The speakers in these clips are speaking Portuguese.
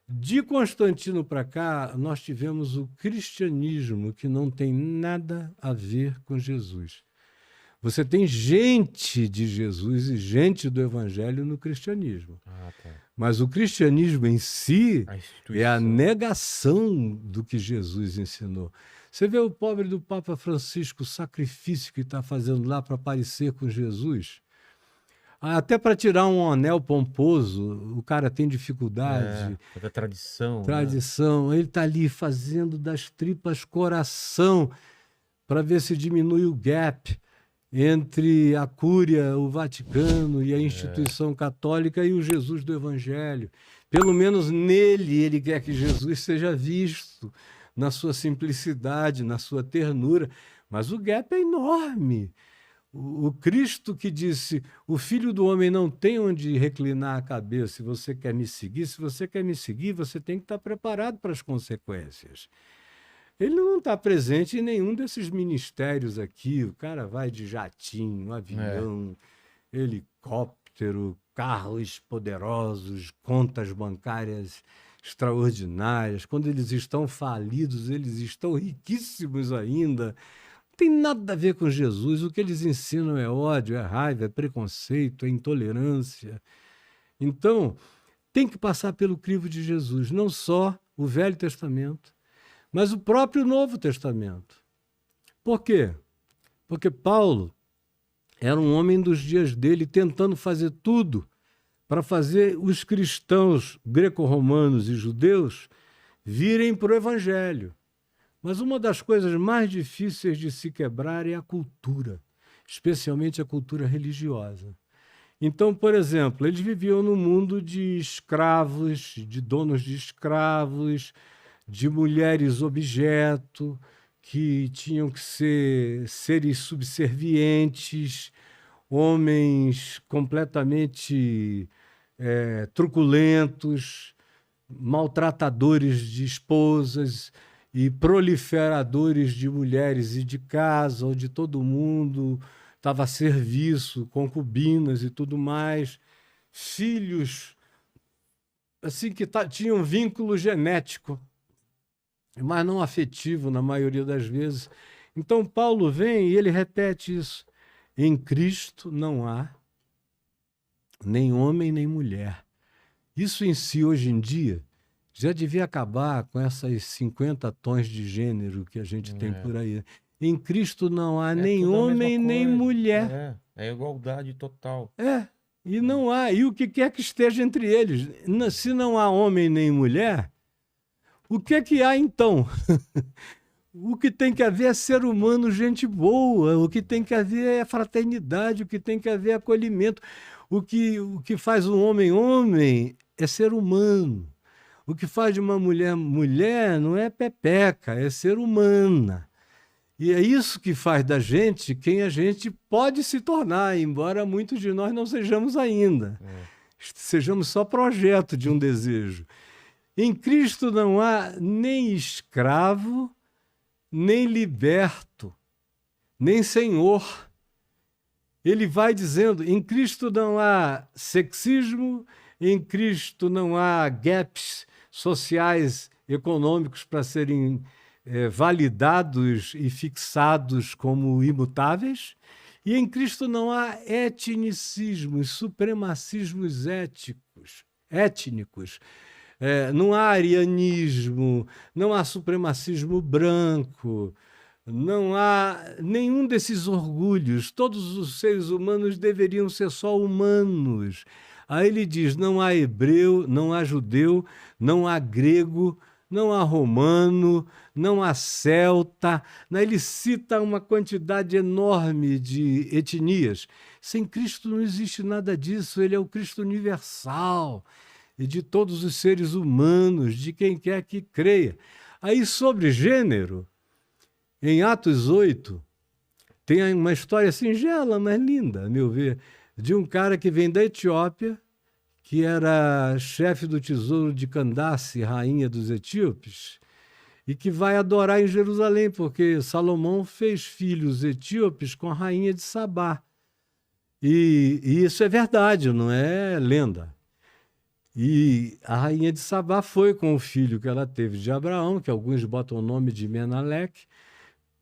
De Constantino para cá, nós tivemos o cristianismo, que não tem nada a ver com Jesus. Você tem gente de Jesus e gente do evangelho no cristianismo. Ah, tá. Mas o cristianismo em si A é a instituição. negação do que Jesus ensinou. Você vê o pobre do Papa Francisco, o sacrifício que está fazendo lá para parecer com Jesus. Até para tirar um anel pomposo, o cara tem dificuldade, É da tradição, né? tradição. Ele está ali fazendo das tripas coração para ver se diminui o gap entre a Cúria, o Vaticano e a instituição católica e o Jesus do Evangelho. Pelo menos nele ele quer que Jesus seja visto, na sua simplicidade, na sua ternura. Mas o gap é enorme. O Cristo que disse: o Filho do Homem não tem onde reclinar a cabeça. Se você quer me seguir, você tem que estar preparado para as consequências. Ele não está presente em nenhum desses ministérios aqui. O cara vai de jatinho, avião, helicóptero, carros poderosos, contas bancárias extraordinárias. Quando eles estão falidos, eles estão riquíssimos ainda. Não tem nada a ver com Jesus. O que eles ensinam é ódio, é raiva, é preconceito, é intolerância. Então, tem que passar pelo crivo de Jesus, não só o Velho Testamento, mas o próprio Novo Testamento. Por quê? Porque Paulo era um homem dos dias dele tentando fazer tudo para fazer os cristãos greco-romanos e judeus virem para o Evangelho. Mas uma das coisas mais difíceis de se quebrar é a cultura, especialmente a cultura religiosa. Então, por exemplo, eles viviam num mundo de escravos, de donos de escravos, de mulheres objeto, que tinham que ser seres subservientes, homens completamente truculentos, maltratadores de esposas e proliferadores de mulheres e de casa, onde todo mundo estava a serviço, concubinas e tudo mais, filhos assim que tinham vínculo genético, mas não afetivo na maioria das vezes. Então Paulo vem e ele repete isso: em Cristo não há nem homem nem mulher. Isso em si, hoje em dia, já devia acabar com essas 50 tons de gênero que a gente tem por aí. Em Cristo não há É nem tudo a mesma homem nem coisa. mulher. É igualdade total. E não há. E o que quer que esteja entre eles. Se não há homem nem mulher, o que é que há então? O que tem que haver é ser humano, gente boa. O que tem que haver é fraternidade. O que tem que haver é acolhimento. O que faz um homem homem é ser humano. O que faz de uma mulher mulher não é pepeca, é ser humana. E é isso que faz da gente quem a gente pode se tornar, embora muitos de nós não sejamos ainda. Sejamos só projeto de um desejo. Em Cristo não há nem escravo, nem liberto, nem senhor. Ele vai dizendo: em Cristo não há sexismo, em Cristo não há gaps sociais, econômicos para serem validados e fixados como imutáveis, e em Cristo não há etnicismos, supremacismos étnicos. Não há arianismo, não há supremacismo branco, não há nenhum desses orgulhos. Todos os seres humanos deveriam ser só humanos. Aí ele diz: não há hebreu, não há judeu, não há grego, não há romano, não há celta. Ele cita uma quantidade enorme de etnias. Sem Cristo não existe nada disso. Ele é o Cristo universal e de todos os seres humanos, de quem quer que creia. Aí, sobre gênero, em Atos 8, tem uma história singela, mas linda, a meu ver, de um cara que vem da Etiópia, que era chefe do tesouro de Candace, rainha dos etíopes, e que vai adorar em Jerusalém, porque Salomão fez filhos etíopes com a rainha de Sabá. E isso é verdade, não é lenda. E a rainha de Sabá foi com o filho que ela teve de Abraão, que alguns botam o nome de Menaleque,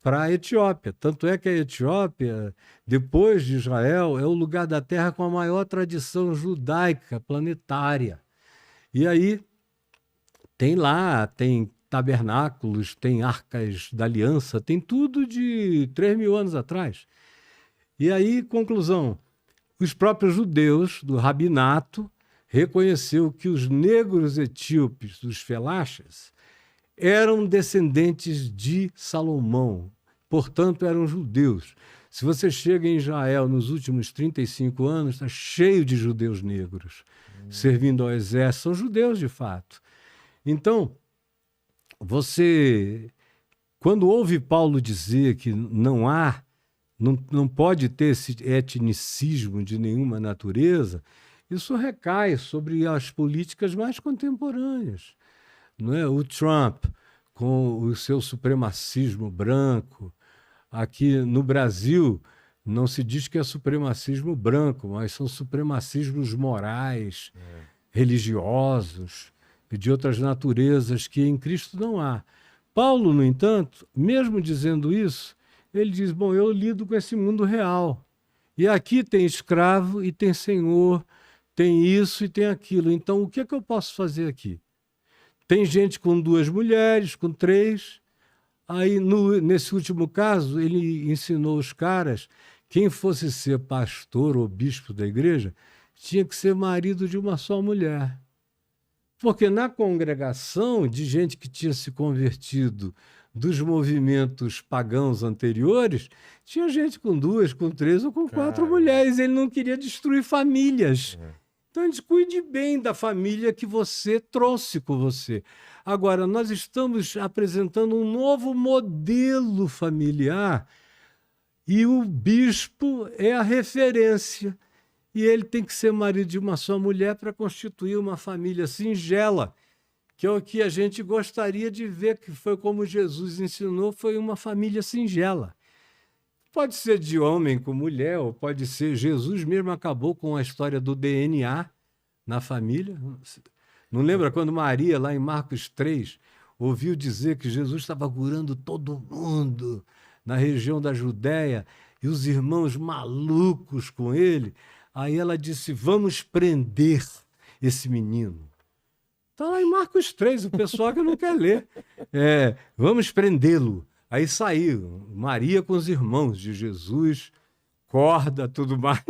para a Etiópia. Tanto é que a Etiópia, depois de Israel, é o lugar da terra com a maior tradição judaica planetária. E aí tem tabernáculos, tem arcas da aliança, tem tudo de 3.000 anos atrás. E aí, conclusão, os próprios judeus do rabinato reconheceu que os negros etíopes, os felachas, eram descendentes de Salomão, portanto eram judeus. Se você chega em Israel nos últimos 35 anos, está cheio de judeus negros servindo ao exército, são judeus de fato. Então, quando ouve Paulo dizer que não pode ter esse etnicismo de nenhuma natureza, isso recai sobre as políticas mais contemporâneas. Não é? O Trump, com o seu supremacismo branco. Aqui no Brasil, não se diz que é supremacismo branco, mas são supremacismos morais, religiosos e de outras naturezas que em Cristo não há. Paulo, no entanto, mesmo dizendo isso, ele diz, bom, eu lido com esse mundo real. E aqui tem escravo e tem senhor, tem isso e tem aquilo. Então, o que é que eu posso fazer aqui? Tem gente com 2 mulheres, com 3. Aí, nesse último caso, ele ensinou os caras, quem fosse ser pastor ou bispo da igreja, tinha que ser marido de uma só mulher. Porque na congregação de gente que tinha se convertido dos movimentos pagãos anteriores, tinha gente com 2, com 3 ou com 4 mulheres. Ele não queria destruir famílias. Então, ele diz, cuide bem da família que você trouxe com você. Agora, nós estamos apresentando um novo modelo familiar e o bispo é a referência. E ele tem que ser marido de uma só mulher para constituir uma família singela, que é o que a gente gostaria de ver, que foi como Jesus ensinou, foi uma família singela. Pode ser de homem com mulher, ou pode ser... Jesus mesmo acabou com a história do DNA na família. Não lembra quando Maria, lá em Marcos 3, ouviu dizer que Jesus estava curando todo mundo na região da Judéia e os irmãos malucos com ele? Aí ela disse, vamos prender esse menino. Está lá em Marcos 3, o pessoal que não quer ler. Vamos prendê-lo. Aí saiu Maria com os irmãos de Jesus, corda, tudo mais.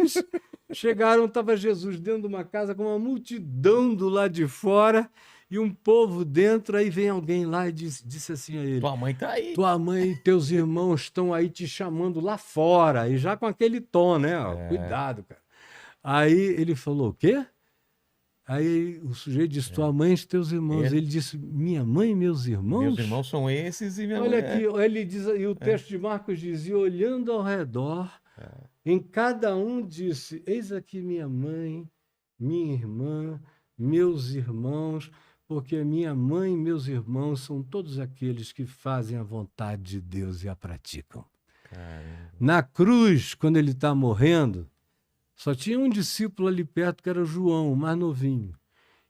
Chegaram, estava Jesus dentro de uma casa com uma multidão do lado de fora e um povo dentro. Aí vem alguém lá e disse assim a ele, tua mãe está aí. Tua mãe e teus irmãos estão aí te chamando lá fora. E já com aquele tom, né? Cuidado, cara. Aí ele falou, o quê? Aí o sujeito disse, tua mãe e teus irmãos. Ele disse, minha mãe e meus irmãos? Meus irmãos são esses e minha Olha mãe. aqui, ele diz, e o texto de Marcos dizia, olhando ao redor, em cada um disse, eis aqui minha mãe, minha irmã, meus irmãos, porque minha mãe e meus irmãos são todos aqueles que fazem a vontade de Deus e a praticam. Caramba. Na cruz, quando ele está morrendo, só tinha um discípulo ali perto, que era João, o mais novinho.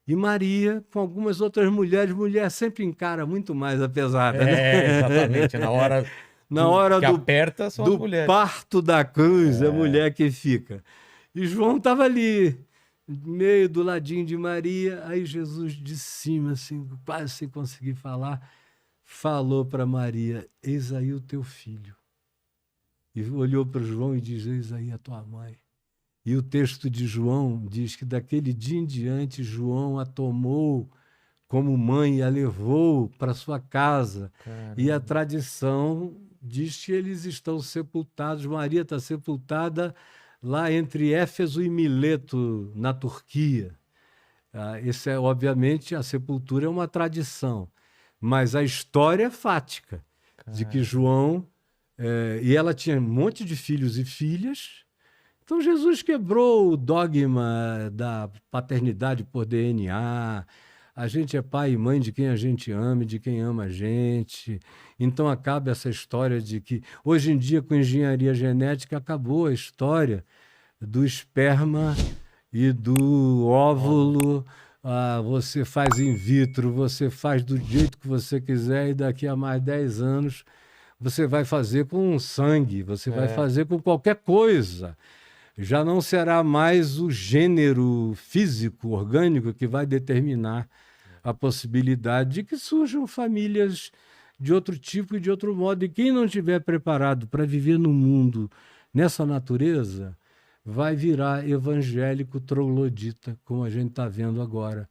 E Maria, com algumas outras mulheres. Mulher sempre encara muito mais a pesada, né? Exatamente. Na hora que do aperta, são do as mulheres. parto da cruz, a mulher que fica. E João estava ali, meio do ladinho de Maria. Aí Jesus, de cima, assim, quase sem conseguir falar, falou para Maria, eis aí o teu filho. E olhou para João e diz, eis aí a tua mãe. E o texto de João diz que daquele dia em diante João a tomou como mãe e a levou para sua casa. Caramba. E a tradição diz que eles estão sepultados, Maria está sepultada lá entre Éfeso e Mileto, na Turquia. Esse é, obviamente, a sepultura é uma tradição, mas a história é fática. Caramba. De que João... e ela tinha um monte de filhos e filhas. Então, Jesus quebrou o dogma da paternidade por DNA. A gente é pai e mãe de quem a gente ama e de quem ama a gente. Então, acaba essa história de que, hoje em dia, com engenharia genética, acabou a história do esperma e do óvulo você faz in vitro, você faz do jeito que você quiser e daqui a mais 10 anos você vai fazer com sangue, você vai fazer com qualquer coisa. Já não será mais o gênero físico, orgânico, que vai determinar a possibilidade de que surjam famílias de outro tipo e de outro modo. E quem não estiver preparado para viver no mundo nessa natureza vai virar evangélico troglodita, como a gente está vendo agora.